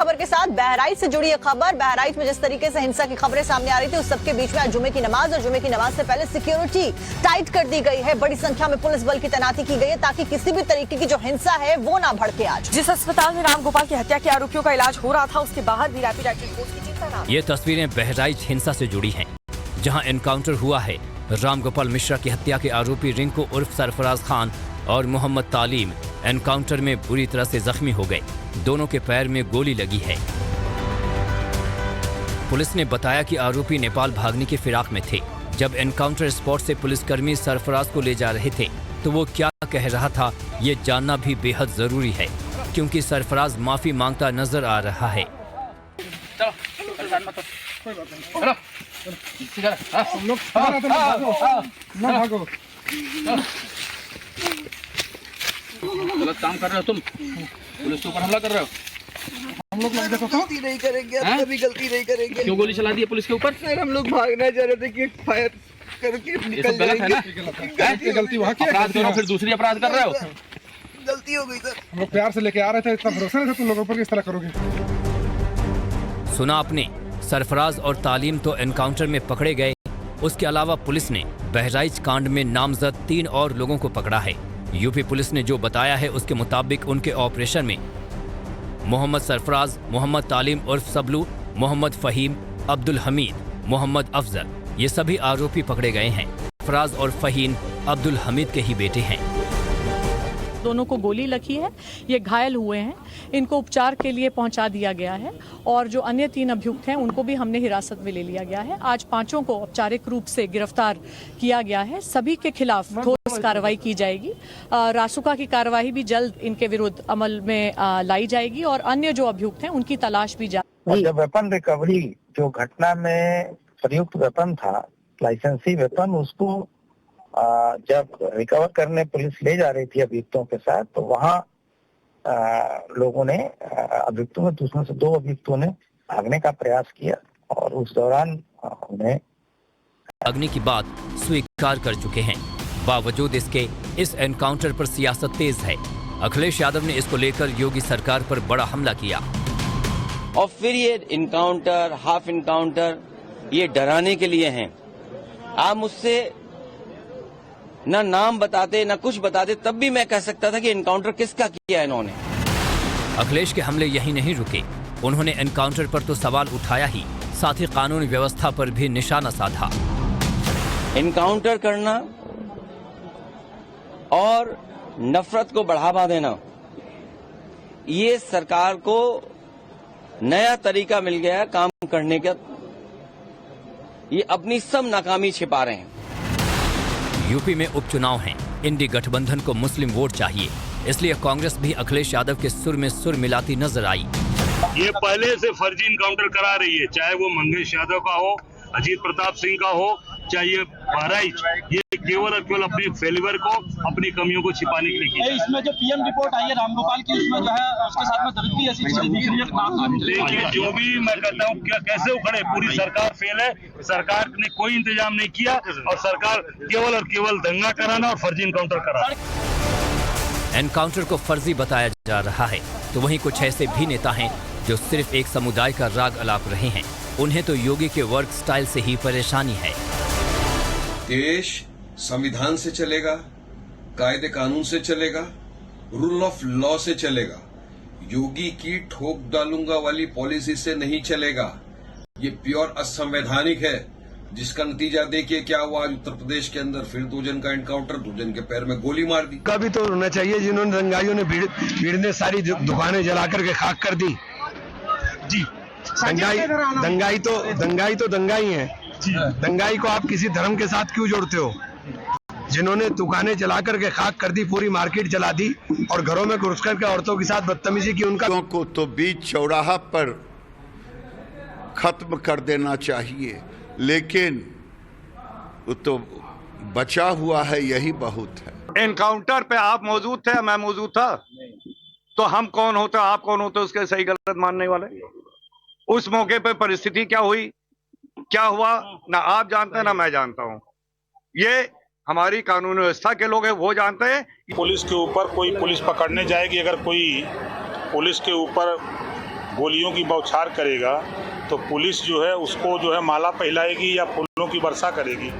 खबर के साथ बहराइच से जुड़ी एक खबर। बहराइच में जिस तरीके से हिंसा की खबरें सामने आ रही थी, उस सबके बीच में आज जुमे की नमाज और जुमे की नमाज से पहले सिक्योरिटी टाइट कर दी गई है। बड़ी संख्या में पुलिस बल की तैनाती की गई है ताकि किसी भी तरीके की जो हिंसा है वो ना भड़के। आज जिस अस्पताल में रामगोपाल की हत्या के आरोपियों का इलाज हो रहा था, उसके बाहर भी रैपिड एक्शन फोर्स की चिंता न। ये तस्वीरें बहराइच हिंसा से जुड़ी हैं, जहां एनकाउंटर हुआ है। रामगोपाल मिश्रा की हत्या के आरोपी रिंकू उर्फ सरफराज खान और मोहम्मद तालीम एनकाउंटर में बुरी तरह से जख्मी हो गए। दोनों के पैर में गोली लगी है। पुलिस ने बताया कि आरोपी नेपाल भागने की फिराक में थे। जब एनकाउंटर स्पॉट से पुलिसकर्मी सरफराज को ले जा रहे थे तो वो क्या कह रहा था, ये जानना भी बेहद जरूरी है, क्योंकि सरफराज माफी मांगता नजर आ रहा है। गलत काम कर रहे हो तुम, पुलिस के ऊपर हमला कर रहे हो। हम लोग गलती नहीं करेंगे, कभी गलती नहीं करेंगे। क्यों गोली चला दी है पुलिस के ऊपर? सर, हम लोग भागना चाह रहे थे कि फायर करके निकल जाएंगे। गलती वहाँ की अपराध करो, फिर दूसरी अपराध कर रहे हो। गलती हो गई सर। हम लोग प्यार से लेके आ रहे थे, इतना भरोसा नहीं था तुम लोगों पर कि इस तरह करोगे। सुना आपने, सरफराज और तालीम तो एनकाउंटर में पकड़े गए। उसके अलावा पुलिस ने बहराइच कांड में नामजद 3 और लोगों को पकड़ा है। यूपी पुलिस ने जो बताया है उसके मुताबिक उनके ऑपरेशन में मोहम्मद सरफराज, मोहम्मद तालीम उर्फ सबलू, मोहम्मद फहीम, अब्दुल हमीद, मोहम्मद अफजल, ये सभी आरोपी पकड़े गए हैं। सरफराज और फहीम अब्दुल हमीद के ही बेटे हैं। दोनों को गोली लगी है, ये घायल हुए हैं। इनको उपचार के लिए पहुंचा दिया गया है और जो अन्य 3 अभियुक्त हैं उनको भी हमने हिरासत में ले लिया गया है। आज 5 को औपचारिक रूप से गिरफ्तार किया गया है। सभी के खिलाफ ठोस कार्रवाई की जाएगी। रासुका की कार्रवाई भी जल्द इनके विरुद्ध अमल में लाई जाएगी और अन्य जो अभियुक्त हैं उनकी तलाश भी जारी। और जब वेपन रिकवरी जो घटना में प्रयुक्त वेपन था, लाइसेंसी वेपन, उसको जब रिकवर करने पुलिस ले जा रही थी अभियुक्तों के साथ, तो वहाँ लोगों ने अभियुक्तों में दूसरों से 2 अभियुक्तों ने भागने का प्रयास किया और उस दौरान उन्हें भागने की बात स्वीकार कर चुके हैं। बावजूद इसके इस एनकाउंटर पर सियासत तेज है। अखिलेश यादव ने इसको लेकर योगी सरकार पर बड़ा हमला किया। और फिर ये इनकाउंटर, हाफ इनकाउंटर, ये डराने के लिए हैं। आप मुझसे ना नाम बताते ना कुछ बताते, तब भी मैं कह सकता था कि इनकाउंटर किसका किया इन्होंने। अखिलेश के हमले यही नहीं रुके। उन्होंने एनकाउंटर पर तो सवाल उठाया ही, साथ ही कानून व्यवस्था पर भी निशाना साधा। इनकाउंटर करना और नफरत को बढ़ावा देना, ये सरकार को नया तरीका मिल गया काम करने का। ये अपनी सब नाकामी छिपा रहे हैं। यूपी में उपचुनाव हैं। इंडी गठबंधन को मुस्लिम वोट चाहिए, इसलिए कांग्रेस भी अखिलेश यादव के सुर में सुर मिलाती नजर आई। ये पहले से फर्जी इनकाउंटर करा रही है, चाहे वो मंगेश यादव का हो, अजीत प्रताप सिंह का हो, चाहे ये बहराइच, ये केवल और केवल अपने फेलिवर को, अपनी कमियों को छिपाने के लिए किया। इसमें जो पीएम रिपोर्ट आई है रामगोपाल की, उसमें जो है उसके साथ में दलित भी ऐसी चीजें दिख रही है। देखिए, जो भी मैं कहता हूँ, क्या कैसे उखड़े, पूरी सरकार फेल है। सरकार ने कोई इंतजाम नहीं किया और सरकार केवल और केवल दंगा कराना और फर्जी इनकाउंटर कराना। एनकाउंटर को फर्जी बताया जा रहा है, तो वहीं कुछ ऐसे भी नेता हैं जो सिर्फ एक समुदाय का राग अलाप रहे हैं। उन्हें तो योगी के वर्क स्टाइल से ही परेशानी है। देश संविधान से चलेगा, कायदे कानून से चलेगा, रूल ऑफ लॉ से चलेगा। योगी की ठोक डालूंगा वाली पॉलिसी से नहीं चलेगा। ये प्योर असंवैधानिक है, जिसका नतीजा देखिए क्या हुआ। आज उत्तर प्रदेश के अंदर फिर 2 जन का एनकाउंटर, 2 जन के पैर में गोली मार दी। का भी तो होना चाहिए, जिन्होंने दंगाइयों ने भीड़ ने सारी दुकानें जला करके खाक कर दी। जी, दंगाई तो दंगाई है। दंगाई को आप किसी धर्म के साथ क्यों जोड़ते हो? जिन्होंने दुकानें जला करके खाक कर दी, पूरी मार्केट जला दी और घरों में घुस करके औरतों के साथ बदतमीजी की, उनका को तो बीच चौराहा पर खत्म कर देना चाहिए, लेकिन तो बचा हुआ है, यही बहुत है। एनकाउंटर पे आप मौजूद थे, मैं मौजूद था, तो हम कौन होते, आप कौन होते उसके सही गलत मानने वाले? उस मौके पे परिस्थिति क्या हुई, क्या हुआ, ना आप जानते हैं ना मैं जानता हूं। ये हमारी कानून व्यवस्था के लोग हैं, वो जानते हैं। पुलिस के ऊपर कोई पुलिस पकड़ने जाएगी, अगर कोई पुलिस के ऊपर गोलियों की बौछार करेगा तो पुलिस जो है उसको जो है माला पहनाएगी या फूलों की वर्षा करेगी।